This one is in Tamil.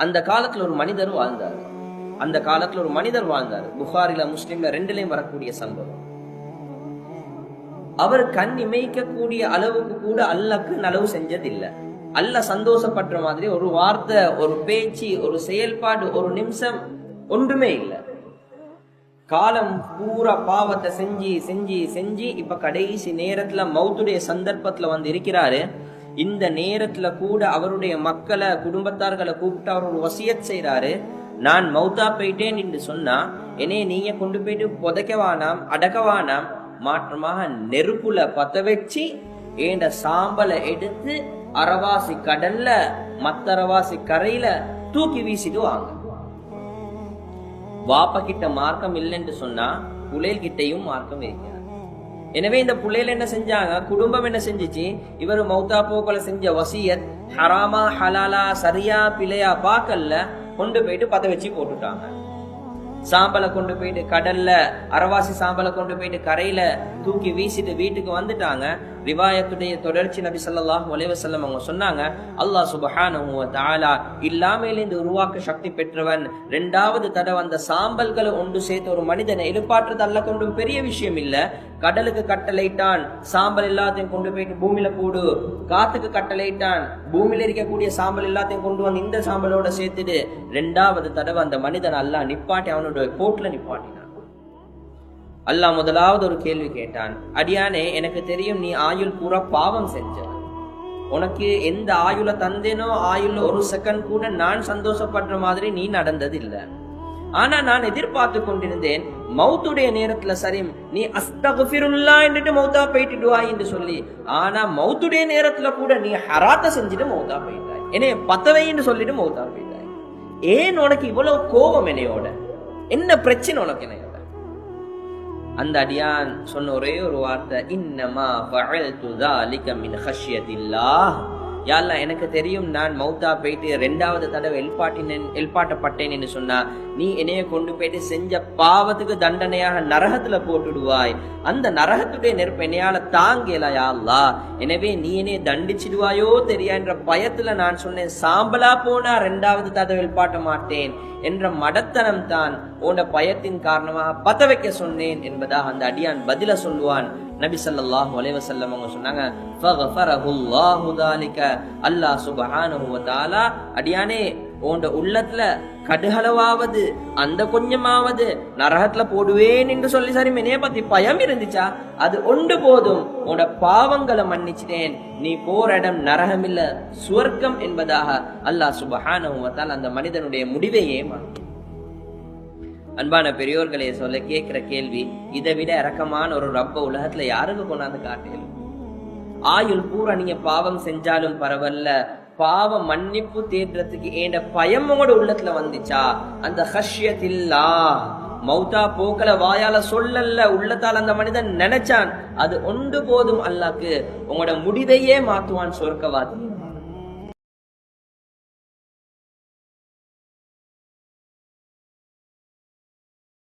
அந்த காலத்துல ஒரு மனிதர் வாழ்ந்தார். புகாரில முஸ்லிம்ல ரெண்டுலயும் வரக்கூடிய சம்பவம். அவர் கண் இமைக்கக்கூடிய அளவுக்கு கூட அல்லாஹ்க்கு நலவு செஞ்சதில்லை. அல்லாஹ் சந்தோஷப்படுற மாதிரி ஒரு வார்த்தை, ஒரு பேச்சு, ஒரு செயல்பாடு, ஒரு நிமிஷம் ஒன்றுமே இல்லை. காலம் பூரா பாவத்தை செஞ்சு இப்ப கடைசி நேரத்துல மௌத்துடைய சந்தர்ப்பத்துல வந்து இருக்கிறாரு. இந்த நேரத்துல கூட அவருடைய மக்களை, குடும்பத்தார்களை கூப்பிட்டு அவர் ஒரு வசியத் செய்யறாரு. நான் மௌத்தா போயிட்டேன் என்று சொன்னா என்னைய நீங்க கொண்டு போயிட்டு புதைக்கவானாம், அடக்கவானாம், மாற்றமாக நெருப்புல பத்த வச்சு ஏண்ட சாம்பலை எடுத்து அரவாசி கடல்ல மத்தரவாசி கரையில தூக்கி வீசிட்டு வாங்க. வாப்ப கிட்ட மார்க்கம் இல்லைன்னு சொன்னா புள்ளைல் கிட்டையும் மார்க்கம் இருக்கிறார். எனவே இந்த புள்ளையில என்ன செஞ்சாங்க, குடும்பம் என்ன செஞ்சிச்சு, இவர் மௌத்தா போக்கல செஞ்ச வசியத் ஹராமா ஹலாலா சரியா பிழையா பாக்கல்ல, கொண்டு போயிட்டு பத்த வச்சு போட்டுட்டாங்க. சாம்பலை கொண்டு போயிட்டு கடல்ல, அரவாசி சாம்பலை கொண்டு போயிட்டு கரையில தூக்கி வீசிட்டு வீட்டுக்கு வந்துட்டாங்க. ரிவாயத்துடைய தொடர்ச்சி நபி ஸல்லல்லாஹு அலைஹி வஸல்லம் அவங்க சொன்னாங்க, அல்லாஹ் சுப்ஹானஹு வ தஆலா இல்லாமையிலிருந்து உருவாக்க சக்தி பெற்றவன். ரெண்டாவது தடவை அந்த சாம்பல்களை ஒன்று சேர்த்து ஒரு மனிதனை எழுப்பாற்றுறது அல்லாஹ் கொண்டு பெரிய விஷயம் இல்ல. கடலுக்கு கட்டளையிட்டான், சாம்பல் எல்லாத்தையும் கொண்டு போயிட்டு பூமியில போடு. காத்துக்கு கட்டளையிட்டான், பூமியில இருக்கக்கூடிய சாம்பல் எல்லாத்தையும் கொண்டு வந்து இந்த சாம்பலோட சேர்த்துடு. ரெண்டாவது தடவை அந்த மனிதன் அல்லாஹ் நிப்பாட்டி அவனுடைய கோட்ல நிப்பாட்டினான். அல்லாஹ் முதலாவது ஒரு கேள்வி கேட்டான், அடியானே எனக்கு தெரியும் நீ ஆயுள் பூரா பாவம் செஞ்சவன். உனக்கு எந்த ஆயுள தந்தேனோ ஆயுள்ல ஒரு செகண்ட் கூட நான் சந்தோஷப்படுற மாதிரி நீ நடந்தது இல்ல. ஆனா நான் எதிர்பார்த்து கொண்டிருந்தேன் மௌத்துடைய நேரத்துல சரி நீ அஸ்தக்ஃபிருல்லாஹ் என்று மௌத்தா போயிட்டுடுவாய் என்று சொல்லி. ஆனா மௌத்துடைய நேரத்துல கூட நீ ஹராத்த செஞ்சுட்டு மௌத்தா போயிட்டாய், என்னைய பத்தவைன்னு சொல்லிட்டு மௌத்தா போயிட்டாய். ஏன் உனக்கு இவ்வளவு கோபம் என்னையோட? என்ன பிரச்சனை உனக்கு என்னையோட? அந்த அடியான் சொன்ன ஒரே ஒரு வார்த்தை, இன்னமா ஃபஅல்து ذلك من خشية الله. யா அல்லாஹ் எனக்கு தெரியும் நான் மௌத்தா போயிட்டு ரெண்டாவது தடவை எழுப்பாட்டப்பட்டேன் என்று சொன்னா நீ என்னைய கொண்டு போயிட்டு செஞ்ச பாவத்துக்கு தண்டனையாக நரகத்துல போட்டுடுவாய். அந்த நரகத்துடைய நெருப்பு என்னையால தாங்கல யா அல்லாஹ். எனவே நீ என்னைய தண்டிச்சிடுவாயோ தெரியா என்ற பயத்துல நான் சொன்னேன், சாம்பலா போனா ரெண்டாவது தடவை எழுப்பாட்ட மாட்டேன் என்ற மடத்தனம் தான் உன்ன பயத்தின் காரணமாக பத்த வைக்க சொன்னேன் என்பதாக அந்த அடியான் பதில சொல்லுவான். நபி ஸல்லல்லாஹு அலைஹி வஸல்லம் அவங்க சொன்னாங்க, ஃபகஃபரஹுல்லாஹு ذلك. அல்லாஹ் சுப்ஹானஹு வ தஆலா அடியானே உன்ட உள்ளத்துல கடுகளவாவது அந்த கொஞ்சமாவது நரகத்துல போடுவேன் என்று சொல்லி சரி என்னைய பத்தி பயம் இருந்துச்சா, அது ஒன்று போதும், உன்னோட பாவங்களை மன்னிச்சிட்டேன், நீ போற இடம் நரகம் இல்ல சுவர்க்கம் என்பதாக அல்லாஹ் சுப்ஹானஹு வ தஆலா அந்த மனிதனுடைய முடிவையே மாற்றி. அன்பான பெரியோர்களே, சொல்ல கேட்கிற கேள்வி, இதை விட இரக்கமான ஒரு ரப்ப உலகத்துல யாருக்கு கொண்டாந்து காட்டலும்? ஆயுள் பூரா நீங்க பாவம் செஞ்சாலும் பரவாயில்ல, பாவம் மன்னிப்பு தேடுறதுக்கு ஏண்ட பயம் உங்களோட உள்ளத்துல வந்துச்சா, அந்த ஹஷ்யத்தில்லாஹ் மௌத்தா போக்கல வாயால சொல்லல, உள்ளத்தால் அந்த மனிதன் நினைச்சான், அது ஒன்று போதும் அல்லாஹ்க்கு உங்களோட முடிவையே மாத்துவான், சொர்க்கவாதி.